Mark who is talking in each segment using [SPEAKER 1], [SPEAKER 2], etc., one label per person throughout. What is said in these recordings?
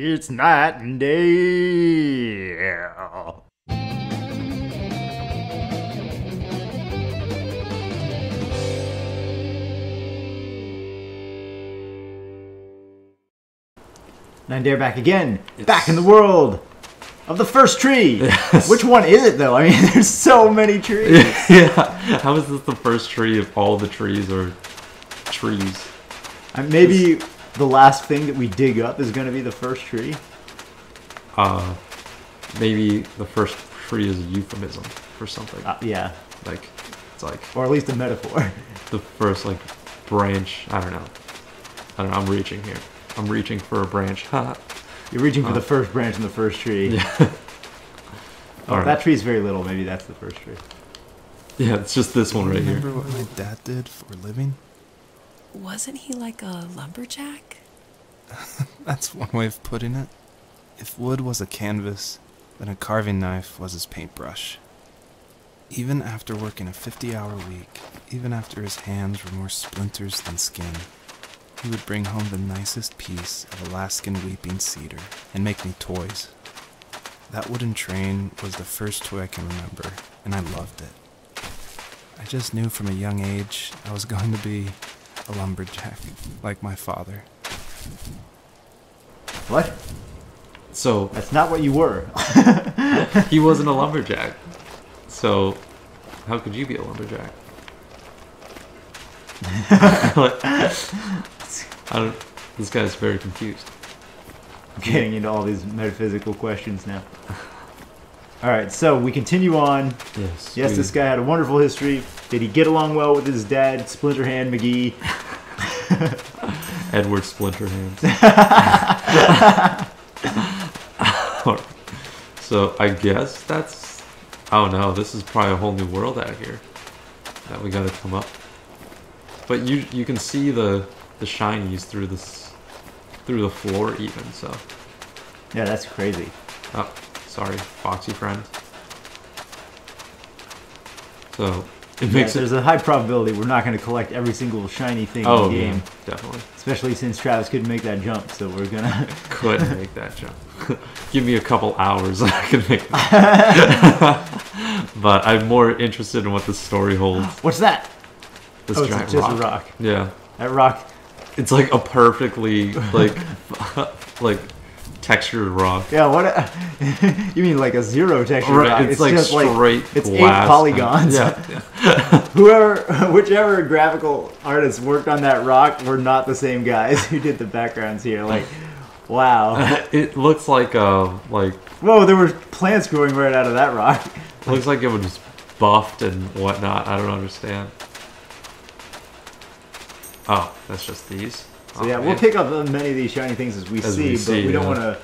[SPEAKER 1] It's night and day. Nine Dare back again. Back in the world of the first tree.
[SPEAKER 2] Yes.
[SPEAKER 1] Which one is it though? I mean, there's so many trees.
[SPEAKER 2] Yeah. How is this the first tree if all the trees are trees?
[SPEAKER 1] Maybe the last thing that we dig up is going to be the first tree.
[SPEAKER 2] Maybe the first tree is a euphemism for something.
[SPEAKER 1] Yeah.
[SPEAKER 2] Like, it's like...
[SPEAKER 1] Or at least a metaphor.
[SPEAKER 2] The first, like, branch. I don't know. I'm reaching here. I'm reaching for a branch.
[SPEAKER 1] You're reaching for the first branch in the first tree.
[SPEAKER 2] Yeah.
[SPEAKER 1] Oh, that tree's very little. Maybe that's the first tree.
[SPEAKER 2] Yeah, it's just this one right here.
[SPEAKER 3] Remember what my dad did for a living?
[SPEAKER 4] Wasn't he like a lumberjack?
[SPEAKER 3] That's one way of putting it. If wood was a canvas, then a carving knife was his paintbrush. Even after working a 50-hour week, even after his hands were more splinters than skin, he would bring home the nicest piece of Alaskan weeping cedar and make me toys. That wooden train was the first toy I can remember, and I loved it. I just knew from a young age I was going to be a lumberjack, like my father.
[SPEAKER 1] What?
[SPEAKER 2] So...
[SPEAKER 1] That's not what you were.
[SPEAKER 2] He wasn't a lumberjack. So, how could you be a lumberjack? This guy's very confused.
[SPEAKER 1] I'm getting into all these metaphysical questions now. Alright, so we continue on. Yes, this guy had a wonderful history. Did he get along well with his dad, Splinterhand McGee?
[SPEAKER 2] Edward Splinterhands. So, I guess that's... Oh no, this is probably a whole new world out here that we gotta come up. But you can see the shinies through the floor even, so.
[SPEAKER 1] Yeah, that's crazy.
[SPEAKER 2] Oh, sorry, Foxy friend. So it makes
[SPEAKER 1] There's a high probability we're not going to collect every single shiny thing in the game.
[SPEAKER 2] Yeah, definitely.
[SPEAKER 1] Especially since Travis couldn't make that jump, so we're gonna
[SPEAKER 2] couldn't make that jump. Give me a couple hours, I can make it. But I'm more interested in what the story holds.
[SPEAKER 1] What's that?
[SPEAKER 2] This
[SPEAKER 1] it's
[SPEAKER 2] giant
[SPEAKER 1] just
[SPEAKER 2] rock.
[SPEAKER 1] a rock.
[SPEAKER 2] Yeah.
[SPEAKER 1] That rock.
[SPEAKER 2] It's like a perfectly like textured rock.
[SPEAKER 1] Yeah, what? You mean like a zero texture rock?
[SPEAKER 2] It's like
[SPEAKER 1] just
[SPEAKER 2] straight
[SPEAKER 1] it's
[SPEAKER 2] glass
[SPEAKER 1] 8 polygons.
[SPEAKER 2] Yeah.
[SPEAKER 1] Whichever graphical artists worked on that rock were not the same guys who did the backgrounds here. Like, wow.
[SPEAKER 2] It looks like
[SPEAKER 1] whoa, there were plants growing right out of that rock.
[SPEAKER 2] Looks like it was buffed and whatnot. I don't understand. Oh, that's just these.
[SPEAKER 1] So yeah, we'll pick up as many of these shiny things as we see, but we don't want to,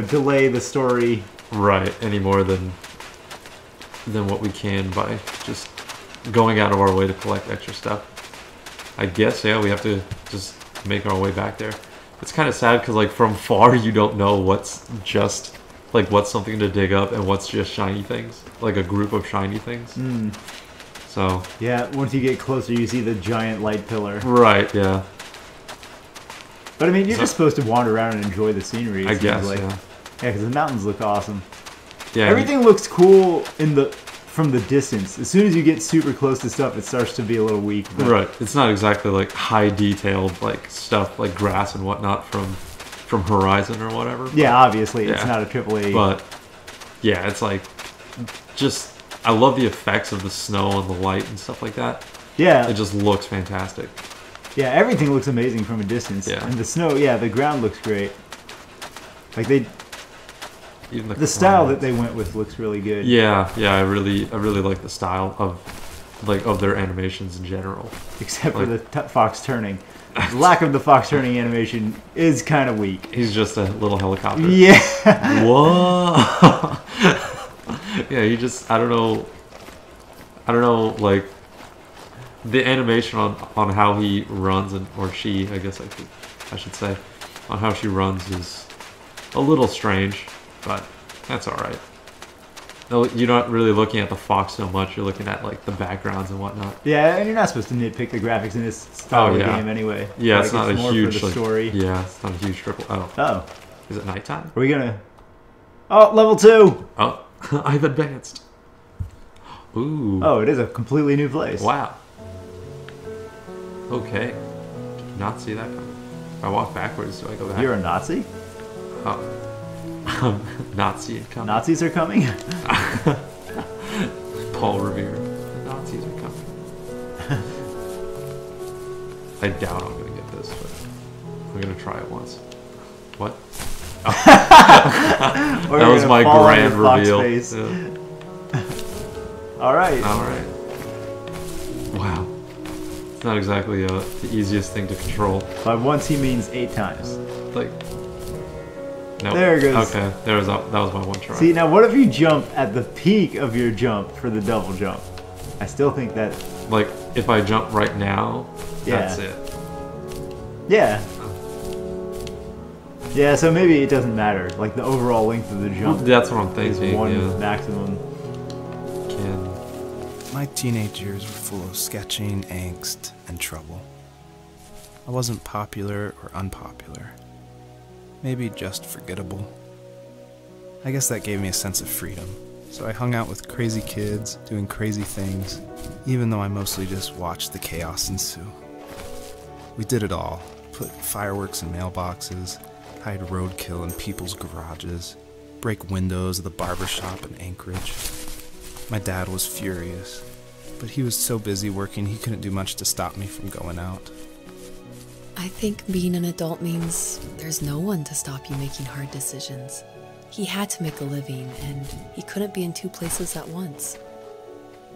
[SPEAKER 1] delay the story.
[SPEAKER 2] Right, any more than what we can by just going out of our way to collect extra stuff. I guess, yeah, we have to just make our way back there. It's kind of sad because, like, from far you don't know what's just, like, what's something to dig up and what's just shiny things. Like a group of shiny things.
[SPEAKER 1] Mm.
[SPEAKER 2] So...
[SPEAKER 1] Yeah, once you get closer you see the giant light pillar.
[SPEAKER 2] Right, yeah.
[SPEAKER 1] But I mean, you're just supposed to wander around and enjoy the scenery.
[SPEAKER 2] I guess,
[SPEAKER 1] yeah. Yeah, because the mountains look awesome.
[SPEAKER 2] Yeah.
[SPEAKER 1] Everything looks cool from the distance. As soon as you get super close to stuff, it starts to be a little weak. But...
[SPEAKER 2] Right. It's not exactly like high detailed like stuff like grass and whatnot from Horizon or whatever.
[SPEAKER 1] Yeah, obviously it's not a AAA.
[SPEAKER 2] But yeah, it's like just I love the effects of the snow and the light and stuff like that.
[SPEAKER 1] Yeah.
[SPEAKER 2] It just looks fantastic.
[SPEAKER 1] Yeah, everything looks amazing from a distance. Yeah. And the snow, the ground looks great. Like
[SPEAKER 2] even
[SPEAKER 1] the style that they went with looks really good.
[SPEAKER 2] Yeah, I really like the style of their animations in general.
[SPEAKER 1] Except for the fox turning. The lack of the fox turning animation is kind of weak.
[SPEAKER 2] He's just a little helicopter.
[SPEAKER 1] Yeah.
[SPEAKER 2] Whoa. Yeah, he just I don't know like the animation on how he runs or she, I guess I should say, on how she runs is a little strange, but that's all right. No, you're not really looking at the fox so much. You're looking at like the backgrounds and whatnot.
[SPEAKER 1] Yeah, and you're not supposed to nitpick the graphics in this style of game anyway.
[SPEAKER 2] Yeah, like, it's not a huge
[SPEAKER 1] for the story.
[SPEAKER 2] Yeah, it's not a huge triple.
[SPEAKER 1] Oh,
[SPEAKER 2] Is it nighttime?
[SPEAKER 1] Are we gonna... Oh, level 2!
[SPEAKER 2] Oh, I've advanced. Ooh.
[SPEAKER 1] Oh, it is a completely new place.
[SPEAKER 2] Wow. Okay. Did not see that coming. If I walk backwards, do I go back?
[SPEAKER 1] You're a Nazi?
[SPEAKER 2] Oh. Nazi incoming.
[SPEAKER 1] Nazis are coming?
[SPEAKER 2] Paul Revere. The Nazis are coming. I doubt I'm gonna get this, but I'm gonna try it once. What? Oh. That was my grand reveal. Yeah.
[SPEAKER 1] Alright.
[SPEAKER 2] Alright. Wow. It's not exactly the easiest thing to control.
[SPEAKER 1] By once he means 8 times.
[SPEAKER 2] Like, no.
[SPEAKER 1] There it goes.
[SPEAKER 2] Okay, that was my one try.
[SPEAKER 1] See, now what if you jump at the peak of your jump for the double jump? I still think that...
[SPEAKER 2] Like, if I jump right now,
[SPEAKER 1] Yeah.
[SPEAKER 2] that's it.
[SPEAKER 1] Yeah. Yeah, so maybe it doesn't matter. Like, the overall length of the jump
[SPEAKER 2] That's what I'm
[SPEAKER 1] is
[SPEAKER 2] thinking.
[SPEAKER 1] one
[SPEAKER 2] Yeah.
[SPEAKER 1] maximum.
[SPEAKER 3] My teenage years were full of sketching, angst, and trouble. I wasn't popular or unpopular. Maybe just forgettable. I guess that gave me a sense of freedom. So I hung out with crazy kids, doing crazy things, even though I mostly just watched the chaos ensue. We did it all. Put fireworks in mailboxes, hide roadkill in people's garages, break windows of the barber shop in Anchorage. My dad was furious, but he was so busy working he couldn't do much to stop me from going out.
[SPEAKER 4] I think being an adult means there's no one to stop you making hard decisions. He had to make a living, and he couldn't be in 2 places at once.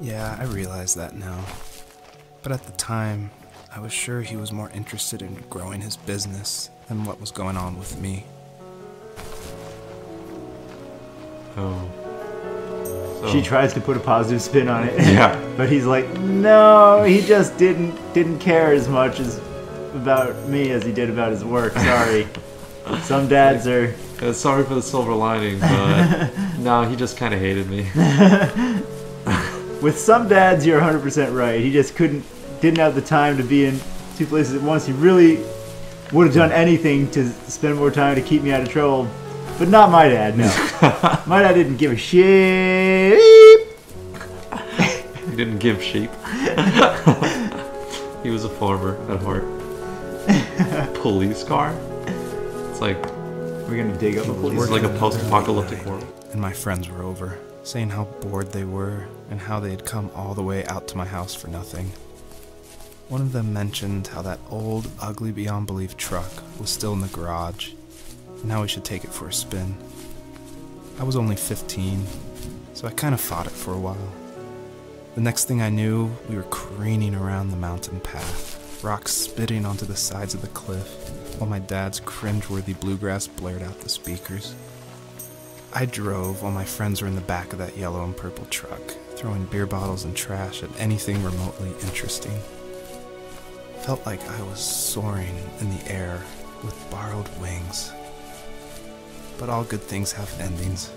[SPEAKER 3] Yeah, I realize that now. But at the time, I was sure he was more interested in growing his business than what was going on with me.
[SPEAKER 2] Oh. So.
[SPEAKER 1] She tries to put a positive spin on it.
[SPEAKER 2] Yeah.
[SPEAKER 1] But he's like, no, he just didn't care as much about me as he did about his work. Sorry. Some dads are...
[SPEAKER 2] Sorry for the silver lining, but no, he just kind of hated me.
[SPEAKER 1] With some dads, you're 100% right. He just didn't have the time to be in 2 places at once. He really would have done anything to spend more time to keep me out of trouble. But not my dad, no. My dad didn't give a shit.
[SPEAKER 2] He didn't give sheep. He was a farmer at heart. Police car? It's like...
[SPEAKER 1] We're gonna dig up a police
[SPEAKER 2] It's like a post-apocalyptic world.
[SPEAKER 3] And my friends were over, saying how bored they were and how they had come all the way out to my house for nothing. One of them mentioned how that old, ugly beyond belief truck was still in the garage, and how we should take it for a spin. I was only 15, so I kind of fought it for a while. The next thing I knew, we were careening around the mountain path, rocks spitting onto the sides of the cliff, while my dad's cringeworthy bluegrass blared out the speakers. I drove while my friends were in the back of that yellow and purple truck, throwing beer bottles and trash at anything remotely interesting. Felt like I was soaring in the air with borrowed wings. But all good things have endings.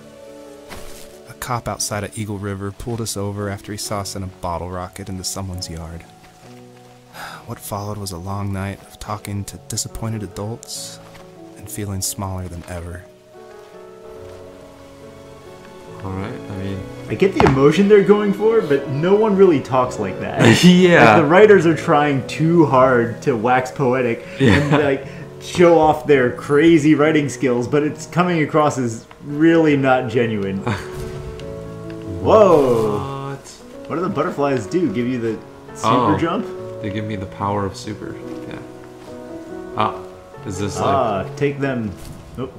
[SPEAKER 3] A cop outside of Eagle River pulled us over after he saw us in a bottle rocket into someone's yard. What followed was a long night of talking to disappointed adults and feeling smaller than ever.
[SPEAKER 2] Alright, I mean...
[SPEAKER 1] I get the emotion they're going for, but no one really talks like that.
[SPEAKER 2] Yeah.
[SPEAKER 1] Like, the writers are trying too hard to wax poetic and like show off their crazy writing skills, but it's coming across as really not genuine. Whoa! What do the butterflies do? Give you the super jump?
[SPEAKER 2] They give me the power of super. Yeah. Ah, is this like...
[SPEAKER 1] take them. Nope.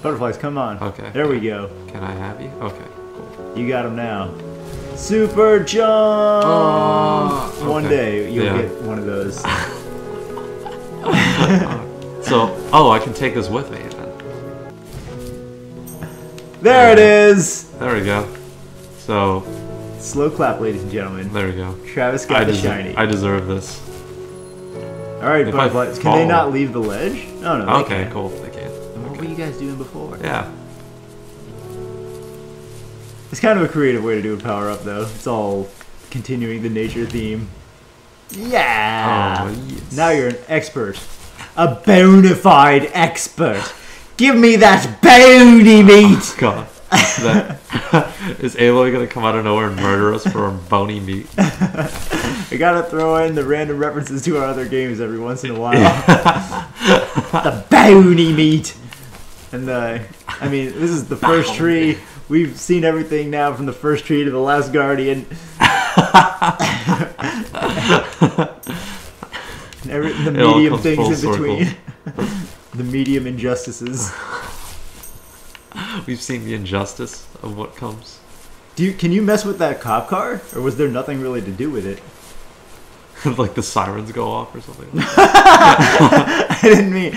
[SPEAKER 1] Butterflies, come on.
[SPEAKER 2] Okay.
[SPEAKER 1] There we go.
[SPEAKER 2] Can I have you? Okay, cool.
[SPEAKER 1] You got them now. Super jump!
[SPEAKER 2] Okay.
[SPEAKER 1] One day you'll get one of those.
[SPEAKER 2] So, I can take this with me then.
[SPEAKER 1] There it is!
[SPEAKER 2] There we go. So...
[SPEAKER 1] Slow clap, ladies and gentlemen.
[SPEAKER 2] There we go.
[SPEAKER 1] Travis got the shiny.
[SPEAKER 2] I deserve this.
[SPEAKER 1] Alright, butterflies. Can they not leave the ledge? Oh, no, they
[SPEAKER 2] Okay,
[SPEAKER 1] can.
[SPEAKER 2] cool. They can.
[SPEAKER 1] What were you guys doing before?
[SPEAKER 2] Yeah.
[SPEAKER 1] It's kind of a creative way to do a power-up, though. It's all continuing the nature theme. Yeah!
[SPEAKER 2] Oh, yes.
[SPEAKER 1] Now you're an expert. A bona fide expert Give me that bony meat!
[SPEAKER 2] Oh, God. Is Aloy gonna come out of nowhere and murder us for our bony meat?
[SPEAKER 1] I gotta throw in the random references to our other games every once in a while. The bony meat! And I mean, this is the first tree. We've seen everything now from the first tree to the last guardian. The medium things in between. The medium injustices.
[SPEAKER 2] We've seen the injustice of what comes.
[SPEAKER 1] Can you mess with that cop car? Or was there nothing really to do with it?
[SPEAKER 2] Like the sirens go off or something.
[SPEAKER 1] I didn't mean...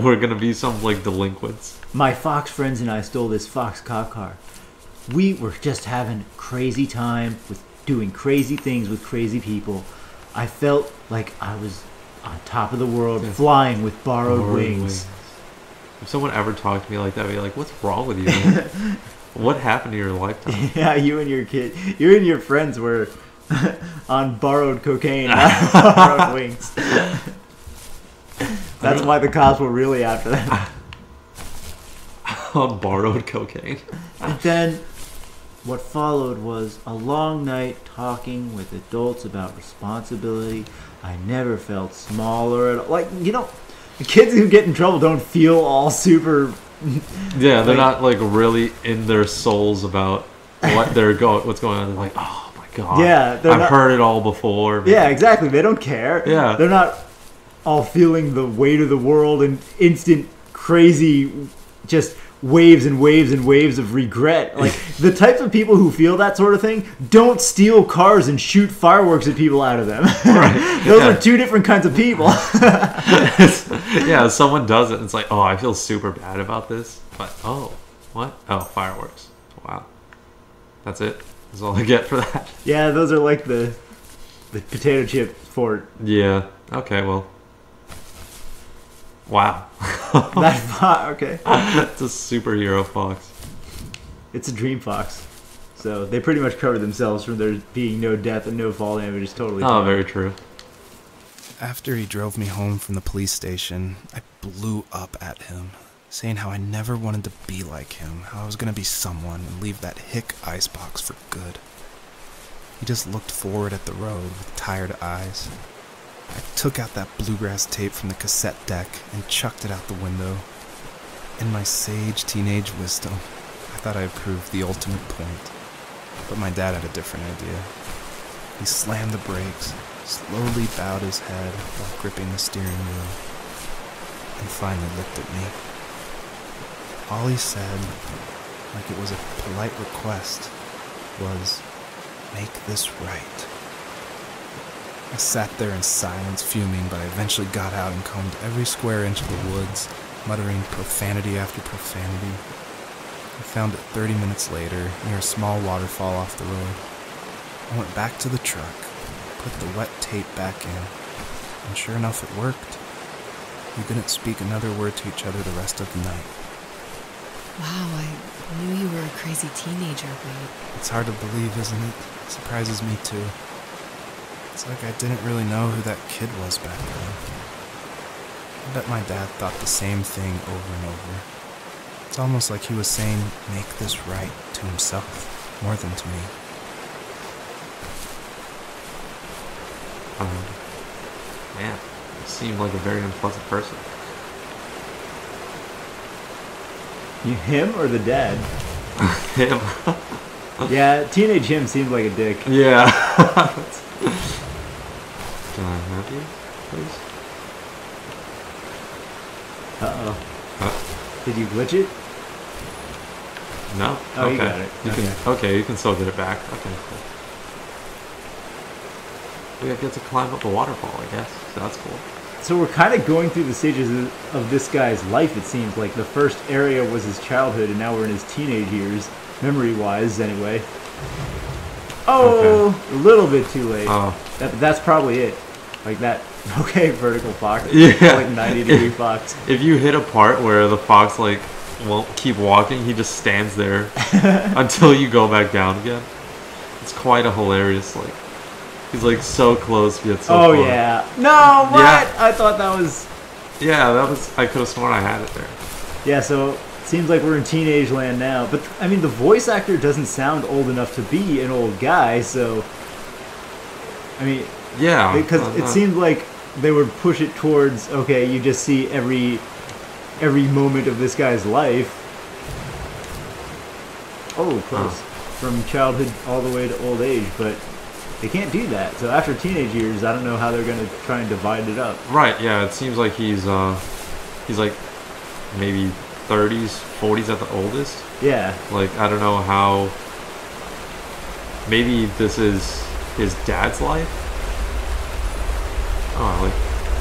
[SPEAKER 2] We're gonna be some, like, delinquents.
[SPEAKER 1] My fox friends and I stole this fox cop car. We were just having crazy time with doing crazy things with crazy people. I felt like I was on top of the world, flying with borrowed wings.
[SPEAKER 2] If someone ever talked to me like that, I'd be like, what's wrong with you? What happened to your lifetime?
[SPEAKER 1] Yeah, you and your friends were on borrowed cocaine, not borrowed wings. That's why the cops were really after them.
[SPEAKER 2] On borrowed cocaine.
[SPEAKER 1] And then what followed was a long night talking with adults about responsibility. I never felt smaller at all. Like, you know, the kids who get in trouble don't feel all super...
[SPEAKER 2] Yeah, they're not, like, really in their souls about what's going on. They're like, oh, my God.
[SPEAKER 1] Yeah,
[SPEAKER 2] I've heard it all before.
[SPEAKER 1] Man. Yeah, exactly. They don't care.
[SPEAKER 2] Yeah.
[SPEAKER 1] They're not all feeling the weight of the world and instant crazy just waves and waves and waves of regret. Like, the types of people who feel that sort of thing don't steal cars and shoot fireworks at people out of them.
[SPEAKER 2] Right.
[SPEAKER 1] Those are two different kinds of people.
[SPEAKER 2] Yeah, someone does it and it's like, oh, I feel super bad about this. But, oh, what? Oh, fireworks. Wow. That's it. That's all I get for that.
[SPEAKER 1] Yeah, those are like the potato chip fort.
[SPEAKER 2] Yeah. Okay, well. Wow.
[SPEAKER 1] That fox, okay.
[SPEAKER 2] It's a superhero fox.
[SPEAKER 1] It's a dream fox. So they pretty much covered themselves from there being no death and no fall damage. It's totally
[SPEAKER 2] fine. Very true.
[SPEAKER 3] After he drove me home from the police station, I blew up at him, saying how I never wanted to be like him, how I was going to be someone and leave that hick icebox for good. He just looked forward at the road with tired eyes. I took out that bluegrass tape from the cassette deck and chucked it out the window. In my sage teenage wisdom, I thought I had proved the ultimate point. But my dad had a different idea. He slammed the brakes, slowly bowed his head while gripping the steering wheel, and finally looked at me. All he said, like it was a polite request, was, "Make this right." I sat there in silence, fuming, but I eventually got out and combed every square inch of the woods, muttering profanity after profanity. I found it 30 minutes later, near a small waterfall off the road. I went back to the truck, put the wet tape back in, and sure enough it worked. We didn't speak another word to each other the rest of the night.
[SPEAKER 4] Wow, I knew you were a crazy teenager, but...
[SPEAKER 3] It's hard to believe, isn't it? It surprises me too. It's like I didn't really know who that kid was back then. I bet my dad thought the same thing over and over. It's almost like he was saying, "Make this right," to himself, more than to me.
[SPEAKER 2] Man, you seem like a very unpleasant person.
[SPEAKER 1] Him or the dad?
[SPEAKER 2] Him.
[SPEAKER 1] Yeah, teenage him seemed like a dick.
[SPEAKER 2] Yeah. Can I have you, please?
[SPEAKER 1] Uh-oh. Did you glitch it?
[SPEAKER 2] No.
[SPEAKER 1] Oh,
[SPEAKER 2] okay.
[SPEAKER 1] you got it.
[SPEAKER 2] Okay, you can still get it back. Okay, cool. We get to climb up a waterfall, I guess. So that's cool.
[SPEAKER 1] So we're kind of going through the stages of this guy's life, it seems. Like the first area was his childhood, and now we're in his teenage years, memory-wise, anyway. Oh, okay. A little bit too late. Oh. That's probably it. Like that, okay, vertical fox.
[SPEAKER 2] Yeah.
[SPEAKER 1] Like 90-degree fox.
[SPEAKER 2] If you hit a part where the fox, like, won't keep walking, he just stands there until you go back down again. It's quite a hilarious, like, he's like so close yet so far.
[SPEAKER 1] Oh yeah. No, what? Yeah. I thought that was
[SPEAKER 2] Yeah, that was. I could have sworn I had it there.
[SPEAKER 1] Yeah, so seems like we're in teenage land now. But I mean, the voice actor doesn't sound old enough to be an old guy. So I mean,
[SPEAKER 2] yeah,
[SPEAKER 1] because it seemed like they would push it towards okay, you just see every moment of this guy's life. Oh, close. From childhood all the way to old age, but they can't do that. So after teenage years, I don't know how they're going to try and divide it up.
[SPEAKER 2] Right, yeah, it seems like he's like maybe 30s, 40s at the oldest.
[SPEAKER 1] Yeah.
[SPEAKER 2] Like, I don't know how, maybe this is his dad's life? Oh, like,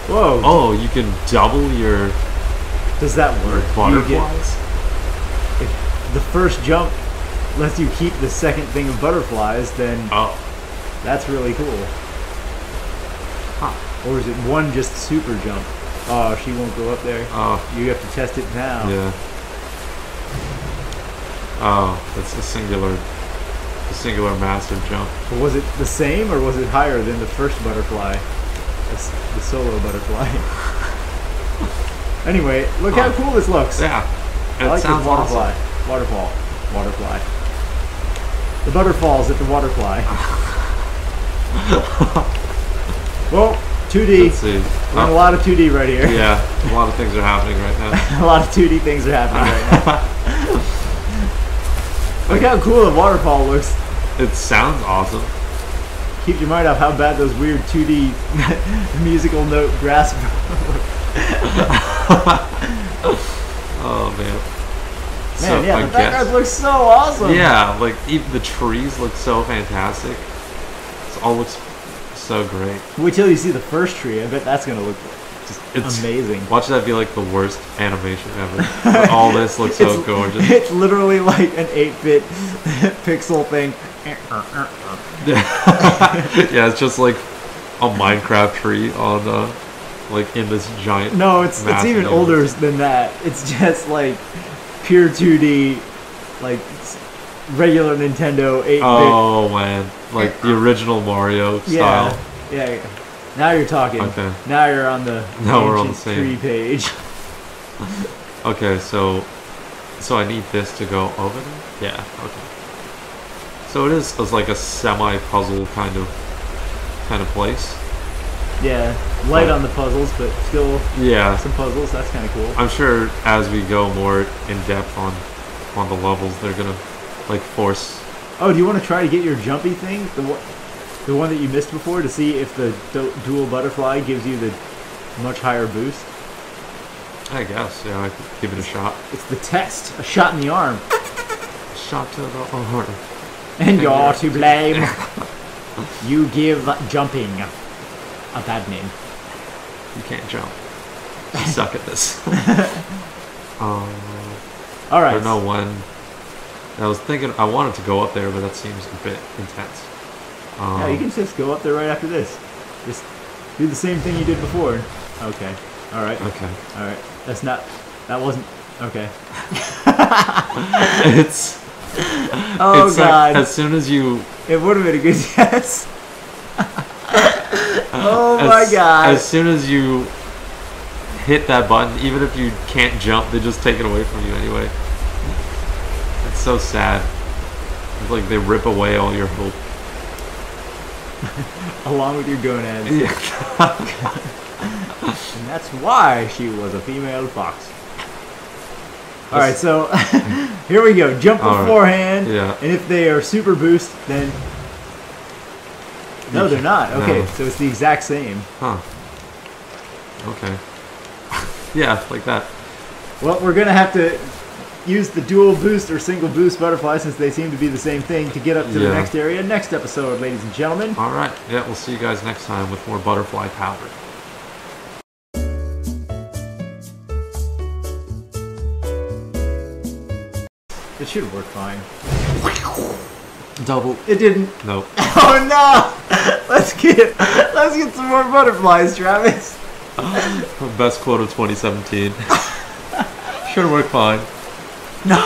[SPEAKER 1] whoa.
[SPEAKER 2] Oh, you can double your...
[SPEAKER 1] Does that work?
[SPEAKER 2] Butterflies?
[SPEAKER 1] If the first jump lets you keep the second thing of butterflies, then that's really cool.
[SPEAKER 2] Huh.
[SPEAKER 1] Or is it one just super jump? Oh, she won't go up there.
[SPEAKER 2] Oh.
[SPEAKER 1] You have to test it now.
[SPEAKER 2] Yeah. Oh, that's a singular master jump.
[SPEAKER 1] But was it the same or was it higher than the first butterfly? The solo butterfly. Anyway, look how cool this looks.
[SPEAKER 2] Yeah.
[SPEAKER 1] I like
[SPEAKER 2] sounds
[SPEAKER 1] this waterfly.
[SPEAKER 2] awesome.
[SPEAKER 1] Waterfly. The butterfalls at the waterfly. Well, 2D.
[SPEAKER 2] Let's see.
[SPEAKER 1] We're in a lot of 2D right here.
[SPEAKER 2] Yeah, a lot of things are happening right now.
[SPEAKER 1] A lot of 2D things are happening right now. Look how cool the waterfall looks.
[SPEAKER 2] It sounds awesome.
[SPEAKER 1] Keep your mind off how bad those weird 2D musical note grasp.
[SPEAKER 2] Oh man.
[SPEAKER 1] Man, yeah, the background looks so awesome.
[SPEAKER 2] Yeah, like even the trees look so fantastic. It all looks so great.
[SPEAKER 1] Wait till you see the first tree. I bet that's gonna look just amazing.
[SPEAKER 2] Watch that be like the worst animation ever. But all this looks so gorgeous.
[SPEAKER 1] It's literally like an 8-bit pixel thing.
[SPEAKER 2] Yeah, it's just like a Minecraft tree on like in this giant.
[SPEAKER 1] No, it's even older than that. It's just like pure 2D, like regular Nintendo 8-bit.
[SPEAKER 2] Oh man, like the original Mario style.
[SPEAKER 1] Yeah. Now you're talking.
[SPEAKER 2] Okay.
[SPEAKER 1] Now you're on the
[SPEAKER 2] we're on the
[SPEAKER 1] ancient
[SPEAKER 2] same
[SPEAKER 1] tree page.
[SPEAKER 2] Okay, so I need this to go over there? Yeah, okay. So it is like a semi-puzzle kind of place.
[SPEAKER 1] Yeah, light on the puzzles, but still some puzzles. That's kind of cool.
[SPEAKER 2] I'm sure as we go more in depth on the levels, they're gonna like force.
[SPEAKER 1] Oh, do you want to try to get your jumpy thing, the one that you missed before, to see if the dual butterfly gives you the much higher boost?
[SPEAKER 2] I guess, yeah, I could give it a shot.
[SPEAKER 1] It's the test. A shot in the arm.
[SPEAKER 2] A shot to the arm.
[SPEAKER 1] And you're to blame. You give jumping a bad name.
[SPEAKER 2] You can't jump. You suck at this.
[SPEAKER 1] All right.
[SPEAKER 2] I don't know when. I was thinking I wanted to go up there, but that seems a bit intense.
[SPEAKER 1] Yeah, you can just go up there right after this. Just do the same thing you did before. Okay. All right.
[SPEAKER 2] Okay.
[SPEAKER 1] All right. That wasn't. Okay.
[SPEAKER 2] It's.
[SPEAKER 1] Oh
[SPEAKER 2] it's
[SPEAKER 1] God!
[SPEAKER 2] Like, as soon as you.
[SPEAKER 1] It would have been a good guess. Oh my God!
[SPEAKER 2] As soon as you hit that button, even if you can't jump, they just take it away from you anyway. It's so sad. It's like they rip away all your hope.
[SPEAKER 1] Along with your gonads.
[SPEAKER 2] Yeah.
[SPEAKER 1] And that's why she was a female fox. Alright, so here we go. Jump beforehand.
[SPEAKER 2] Right. Yeah.
[SPEAKER 1] And if they are super boost, then... No, they're not. Okay,
[SPEAKER 2] no.
[SPEAKER 1] So it's the exact same.
[SPEAKER 2] Huh. Okay. Yeah, like that.
[SPEAKER 1] Well, we're going to have to use the dual boost or single boost butterfly, since they seem to be the same thing, to get up to the next area next episode, ladies and gentlemen.
[SPEAKER 2] Alright, yeah, we'll see you guys next time with more butterfly powder.
[SPEAKER 1] It should work fine.
[SPEAKER 2] Double.
[SPEAKER 1] It didn't.
[SPEAKER 2] Nope.
[SPEAKER 1] Oh no! Let's get some more butterflies, Travis.
[SPEAKER 2] Best quote of 2017. Should work fine.
[SPEAKER 1] No!